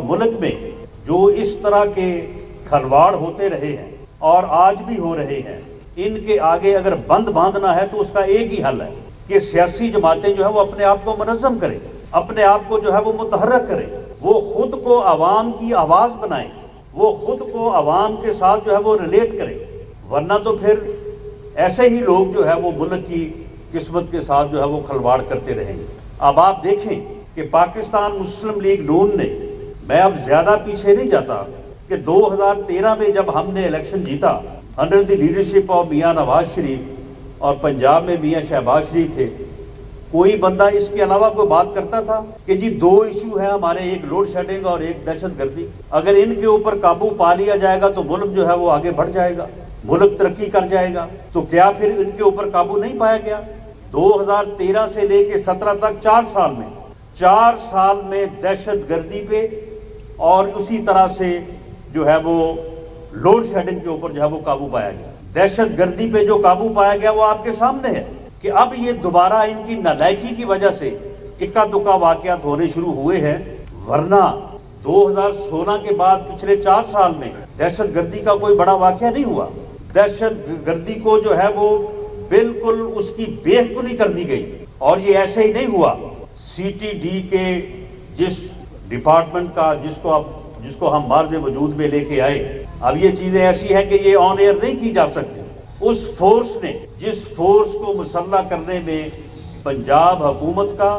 ملک میں جو اس طرح کے کھلواڑ ہوتے رہے ہیں اور آج بھی ہو رہے ہیں، ان کے آگے اگر بند باندھنا ہے تو اس کا ایک ہی حل ہے کہ سیاسی جماعتیں جو ہے وہ اپنے آپ کو منظم کریں، اپنے آپ کو جو ہے وہ متحرک کریں، وہ خود کو عوام کی آواز بنائیں، وہ خود کو عوام کے ساتھ جو ہے وہ ریلیٹ کریں، ورنہ تو پھر ایسے ہی لوگ جو ہے وہ ملک کی قسمت کے ساتھ جو ہے وہ کھلواڑ کرتے رہیں گے۔ اب آپ دیکھیں کہ پاکستان مسلم لیگ نون نے، میں اب زیادہ پیچھے نہیں جاتا، کہ 2013 میں جب ہم نے الیکشن جیتا under the leadership of Mian Nawaz Sharif اور پنجاب میں میاں شہباز شریف تھے، کوئی بندہ اس کے علاوہ کوئی بات کرتا تھا کہ جی دو ایشو ہیں ہمارے، ایک لوڈ شیڈنگ اور ایک دہشت گردی، اگر ان کے اوپر قابو پا لیا جائے گا تو ملک جو ہے وہ آگے بڑھ جائے گا، ملک ترقی کر جائے گا؟ تو کیا پھر ان کے اوپر قابو نہیں پایا گیا؟ 2013 سے لے کے 17 تک 4 سال میں دہشت گردی پہ اور اسی طرح سے جو ہے وہ لوڈ شیڈنگ کے اوپر جو ہے وہ قابو پایا گیا۔ دہشت گردی پہ جو قابو پایا گیا وہ آپ کے سامنے ہے کہ اب یہ دوبارہ ان کی نالائکی کی وجہ سے اکا دکا واقعات ہونے شروع ہوئے ہیں، ورنہ 2016 کے بعد پچھلے 4 سال میں دہشت گردی کا کوئی بڑا واقعہ نہیں ہوا۔ دہشت گردی کو جو ہے وہ بالکل اس کی بیخ کو نہیں کر دی گئی، اور یہ ایسے ہی نہیں ہوا۔ سی ٹی ڈی کے جس ڈپارٹمنٹ کا جس کو ہم مارج وجود میں لے کے آئے، اب یہ چیزیں ایسی ہیں کہ یہ آن ایئر نہیں کی جا سکتی۔ اس فورس نے، جس فورس کو مسلح کرنے میں پنجاب حکومت کا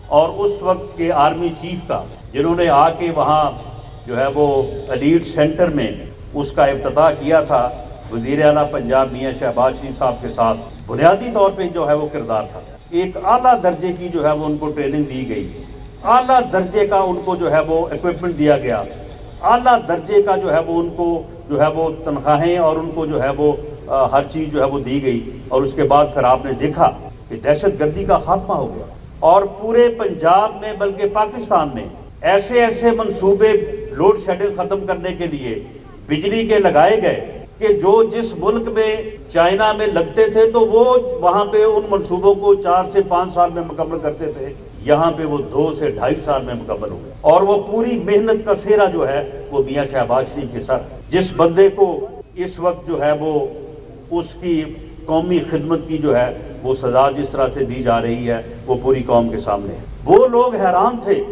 اور اس وقت کے آرمی چیف کا، جنہوں نے آ کے وہاں جو ہے وہ ایلیٹ سینٹر میں اس کا افتتاح کیا تھا، وزیر اعلیٰ پنجاب میاں شہباز شریف صاحب کے ساتھ بنیادی طور پہ جو ہے وہ کردار تھا۔ ایک اعلیٰ درجے کی جو ہے وہ ان کو ٹریننگ دی گئی، اعلیٰ درجے کا ان کو جو ہے وہ ایکوپمنٹ دیا گیا، اعلیٰ درجے کا جو ہے وہ ان کو جو ہے وہ تنخواہیں اور ان کو جو ہے وہ ہر چیز جو ہے وہ دی گئی، اور اس کے بعد پھر آپ نے دیکھا کہ دہشت گردی کا خاتمہ ہو گیا، اور پورے پنجاب میں بلکہ پاکستان میں ایسے منصوبے لوڈ شیڈنگ ختم کرنے کے لیے بجلی کے لگائے گئے کہ جو جس ملک میں چائنا میں لگتے تھے تو وہ وہاں پہ ان منصوبوں کو 4 سے 5 سال میں مکمل کرتے تھے، یہاں پہ وہ 2 سے 2.5 سال میں مکمل ہو گئے، اور وہ پوری محنت کا سہرا جو ہے وہ میاں شہباز شریف کے ساتھ، جس بندے کو اس وقت جو ہے وہ اس کی قومی خدمت کی جو ہے وہ سزا جس طرح سے دی جا رہی ہے وہ پوری قوم کے سامنے ہے۔ وہ لوگ حیران تھے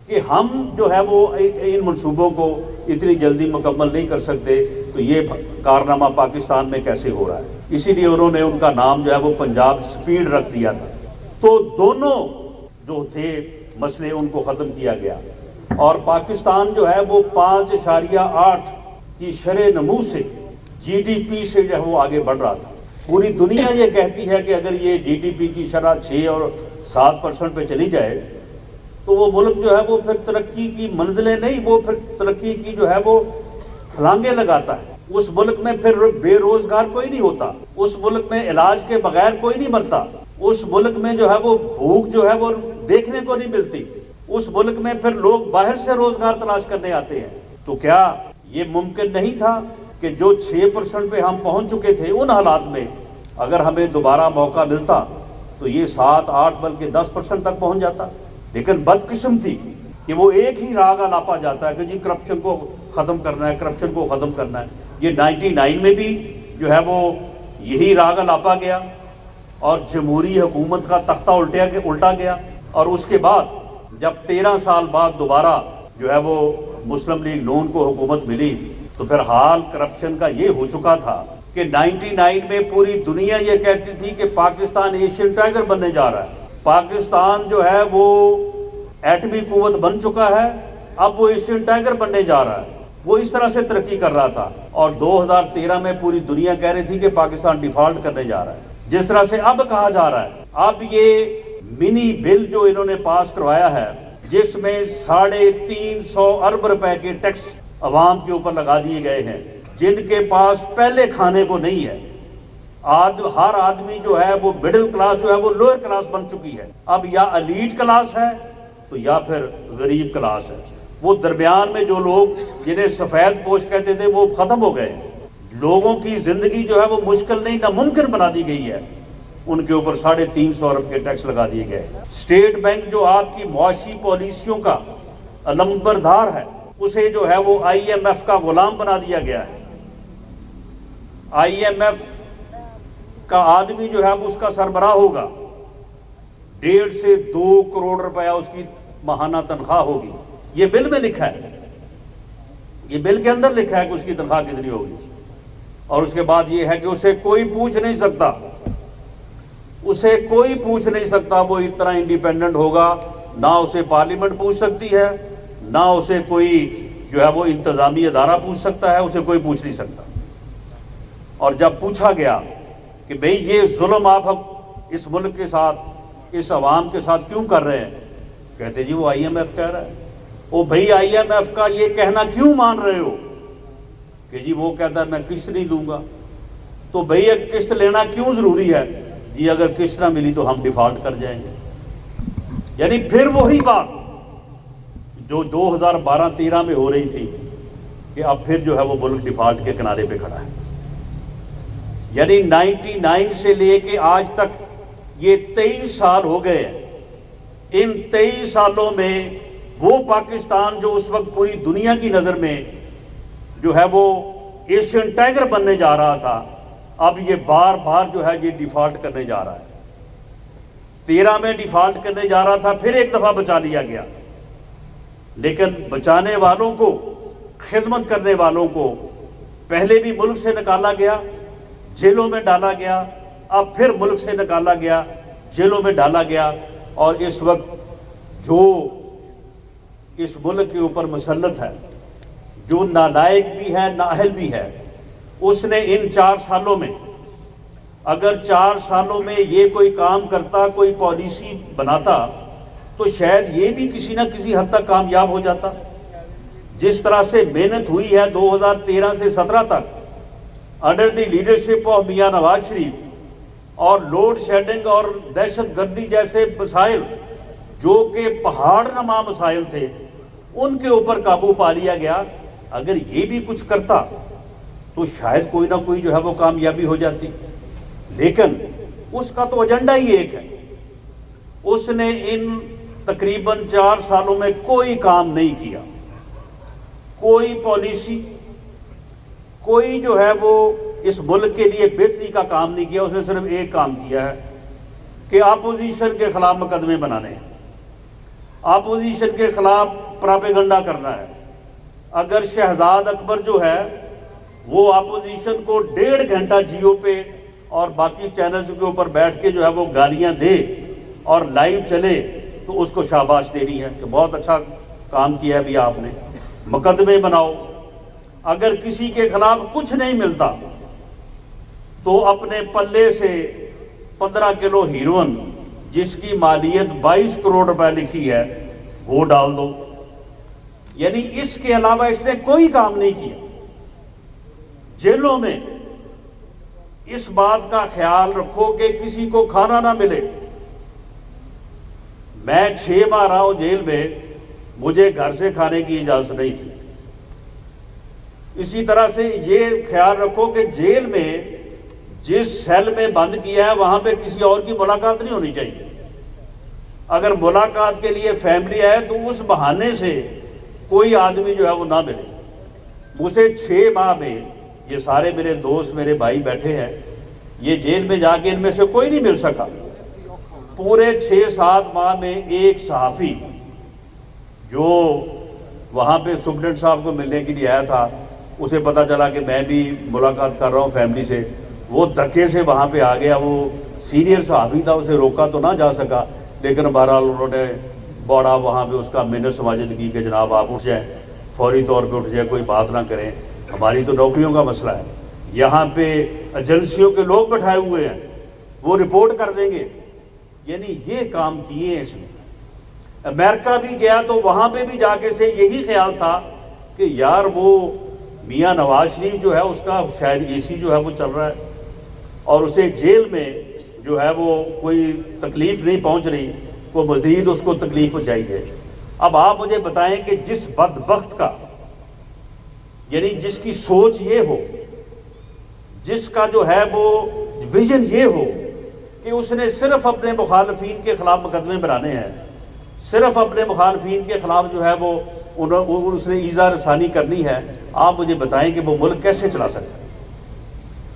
کہ ہم جو ہے وہ ان منصوبوں کو اتنی جلدی مکمل نہیں کر سکتے، تو یہ کارنامہ پاکستان میں کیسے ہو رہا ہے؟ اسی لیے انہوں نے ان کا نام جو ہے وہ پنجاب سپیڈ رکھ دیا تھا۔ تو دونوں جو تھے مسئلے ان کو ختم کیا گیا، اور پاکستان جو ہے وہ 5.8 کی شرح نمو سے جی ڈی پی سے جو ہے وہ آگے بڑھ رہا تھا۔ پوری دنیا یہ کہتی ہے کہ اگر یہ جی ڈی پی کی شرح 6 اور 7% پہ چلی جائے تو وہ ملک جو ہے وہ پھر ترقی کی منزلیں نہیں، وہ پھر ترقی کی جو ہے وہ پھلانگیں لگاتا ہے۔ اس ملک میں پھر بے روزگار کوئی نہیں ہوتا، اس ملک میں علاج کے بغیر کوئی نہیں مرتا، اس ملک میں جو ہے وہ بھوک جو ہے وہ دیکھنے کو نہیں ملتی، اس ملک میں پھر لوگ باہر سے روزگار تلاش کرنے آتے ہیں۔ تو کیا یہ ممکن نہیں تھا کہ جو 6% پہ ہم پہنچ چکے تھے ان حالات میں اگر ہمیں دوبارہ موقع ملتا تو یہ 7, 8 بلکہ 10% تک پہنچ جاتا؟ لیکن بدقسمتی کہ وہ ایک ہی راگ الاپا جاتا ہے کہ جی کرپشن کو ختم کرنا ہے، کرپشن کو ختم کرنا ہے۔ یہ 99 میں بھی جو ہے وہ یہی راگ الاپا گیا اور جمہوری حکومت کا تختہ الٹا گیا، اور اس کے بعد جب 13 سال بعد دوبارہ جو ہے وہ مسلم لیگ نون کو حکومت ملی تو پھر حال کرپشن کا یہ ہو چکا تھا کہ 99 میں پوری دنیا یہ کہتی تھی کہ پاکستان ایشین ٹائگر بننے جا رہا ہے، پاکستان جو ہے وہ ایٹمی قوت بن چکا ہے، اب وہ ایشین ٹائگر بننے جا رہا ہے، وہ اس طرح سے ترقی کر رہا تھا۔ اور 2013 میں پوری دنیا کہہ رہی تھی کہ پاکستان ڈیفالٹ کرنے جا رہا ہے، جس طرح سے اب کہا جا رہا ہے۔ اب یہ منی بل جو انہوں نے پاس کروایا ہے جس میں 350 ارب روپے کے ٹیکس عوام کے اوپر لگا دیے گئے ہیں، جن کے پاس پہلے کھانے کو نہیں ہے، ہر آدمی جو ہے وہ مڈل کلاس جو ہے وہ لوئر کلاس بن چکی ہے، اب یا ایلیٹ کلاس ہے تو یا پھر غریب کلاس ہے، وہ درمیان میں جو لوگ جنہیں سفید پوش کہتے تھے وہ ختم ہو گئے۔ لوگوں کی زندگی جو ہے وہ مشکل نہیں ناممکن بنا دی گئی ہے، ان کے اوپر 350 ارب کے ٹیکس لگا دیے گئے۔ اسٹیٹ بینک جو آپ کی معاشی پالیسیوں کا علمبردار ہے، اسے جو ہے وہ IMF کا غلام بنا دیا گیا ہے. IMF کا آدمی جو ہے وہ اس کا سربراہ ہوگا. 1.5 سے 2 کروڑ روپیہ اس کی ماہانہ تنخواہ ہوگی. یہ بل میں لکھا ہے, یہ بل کے اندر لکھا ہے کہ اس کی تنخواہ کتنی ہوگی. اور اس کے بعد یہ ہے کہ اسے کوئی پوچھ نہیں سکتا, اسے کوئی پوچھ نہیں سکتا. وہ اس طرح انڈیپینڈنٹ ہوگا, نہ اسے پارلیمنٹ پوچھ سکتی ہے, نہ اسے کوئی جو ہے وہ انتظامی ادارہ پوچھ سکتا ہے, اسے کوئی پوچھ نہیں سکتا. اور جب پوچھا گیا کہ بھئی یہ ظلم آپ اس ملک کے ساتھ, اس عوام کے ساتھ کیوں کر رہے ہیں, کہتے جی وہ IMF کہہ رہا ہے. او بھئی IMF کا یہ کہنا کیوں مان رہے ہو, کہ جی وہ کہتا ہے میں قسط نہیں دوں گا. تو بھئی ایک قسط لینا کیوں ضروری ہے, جی اگر قسط نہ ملی تو ہم ڈیفالٹ کر جائیں گے. یعنی پھر وہی بات جو 2012-13 میں ہو رہی تھی کہ اب پھر جو ہے وہ ملک ڈیفالٹ کے کنارے پہ کھڑا ہے. یعنی 99 سے لے کے آج تک یہ 23 سال ہو گئے ہیں. ان 23 سالوں میں وہ پاکستان جو اس وقت پوری دنیا کی نظر میں جو ہے وہ ایشین ٹائگر بننے جا رہا تھا, اب یہ بار بار جو ہے یہ ڈیفالٹ کرنے جا رہا ہے. 13 میں ڈیفالٹ کرنے جا رہا تھا, پھر ایک دفعہ بچا لیا گیا. لیکن بچانے والوں کو, خدمت کرنے والوں کو پہلے بھی ملک سے نکالا گیا, جیلوں میں ڈالا گیا, اب پھر ملک سے نکالا گیا, جیلوں میں ڈالا گیا. اور اس وقت جو اس ملک کے اوپر مسلط ہے, جو نالائق بھی ہے نااہل بھی ہے, اس نے ان 4 سالوں میں اگر 4 سالوں میں یہ کوئی کام کرتا, کوئی پالیسی بناتا, تو شاید یہ بھی کسی نہ کسی حد تک کامیاب ہو جاتا. جس طرح سے محنت ہوئی ہے 2013 سے 17 تک under the leadership of Mian Nawaz Sharif, اور لوڈ شیڈنگ اور دہشت گردی جیسے مسائل جو کہ پہاڑ نما مسائل تھے, ان کے اوپر قابو پا لیا گیا. اگر یہ بھی کچھ کرتا تو شاید کوئی نہ کوئی جو ہے وہ کامیابی ہو جاتی. لیکن اس کا تو ایجنڈا ہی ایک ہے. اس نے ان تقریباً 4 سالوں میں کوئی کام نہیں کیا, کوئی پالیسی, کوئی جو ہے وہ اس ملک کے لیے بہتری کا کام نہیں کیا. اس نے صرف ایک کام کیا ہے کہ اپوزیشن کے خلاف مقدمے بنانے ہیں, اپوزیشن کے خلاف پراپیگنڈا کرنا ہے. اگر شہزاد اکبر جو ہے وہ اپوزیشن کو 1.5 گھنٹہ جیو پہ اور باقی چینلز کے اوپر بیٹھ کے جو ہے وہ گالیاں دے اور لائیو چلے, تو اس کو شاباش دینی ہے کہ بہت اچھا کام کیا ہے بھی آپ نے. مقدمے بناؤ. اگر کسی کے خلاف کچھ نہیں ملتا تو اپنے پلے سے 15 کلو ہیروئن جس کی مالیت 22 کروڑ روپے لکھی ہے وہ ڈال دو. یعنی اس کے علاوہ اس نے کوئی کام نہیں کیا. جیلوں میں اس بات کا خیال رکھو کہ کسی کو کھانا نہ ملے. میں 6 ماہ رہا ہوں جیل میں, مجھے گھر سے کھانے کی اجازت نہیں تھی. اسی طرح سے یہ خیال رکھو کہ جیل میں جس سیل میں بند کیا ہے وہاں پہ کسی اور کی ملاقات نہیں ہونی چاہیے. اگر ملاقات کے لیے فیملی آئے تو اس بہانے سے کوئی آدمی جو ہے وہ نہ ملے. مجھے 6 ماہ میں, یہ سارے میرے دوست میرے بھائی بیٹھے ہیں, یہ جیل میں جا کے ان میں سے کوئی نہیں مل سکا. پورے 6-7 ماہ میں ایک صحافی جو وہاں پہ سپرنٹینڈنٹ صاحب کو ملنے کے لیے آیا تھا, اسے پتا چلا کہ میں بھی ملاقات کر رہا ہوں فیملی سے, وہ دھکے سے وہاں پہ آ گیا. وہ سینئر صحافی تھا, اسے روکا تو نہ جا سکا, لیکن بہرحال انہوں نے بڑا وہاں پہ اس کا منت سماجت کی کہ جناب آپ اٹھ جائیں, فوری طور پہ اٹھ جائیں, کوئی بات نہ کریں, ہماری تو نوکریوں کا مسئلہ ہے. یہاں پہ ایجنسیوں کے لوگ بٹھائے ہوئے ہیں, وہ رپورٹ کر دیں گے. یعنی یہ کام کیے اس نے. امریکہ بھی گیا تو وہاں پہ بھی جا کے سے یہی خیال تھا کہ یار وہ میاں نواز شریف جو ہے اس کا شاید AC جو ہے وہ چل رہا ہے, اور اسے جیل میں جو ہے وہ کوئی تکلیف نہیں پہنچ رہی, وہ مزید اس کو تکلیف پہنچائی ہے. اب آپ مجھے بتائیں کہ جس بدبخت کا, یعنی جس کی سوچ یہ ہو, جس کا جو ہے وہ ویژن یہ ہو کہ اس نے صرف اپنے مخالفین کے خلاف مقدمے بنانے ہیں, صرف اپنے مخالفین کے خلاف جو ہے وہ اس نے ایذا رسانی کرنی ہے، آپ مجھے بتائیں کہ وہ ملک کیسے چلا سکتا ہے،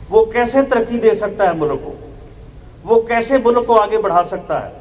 وہ کیسے ترقی دے سکتا ہے ملک کو، وہ کیسے ملک کو آگے بڑھا سکتا ہے؟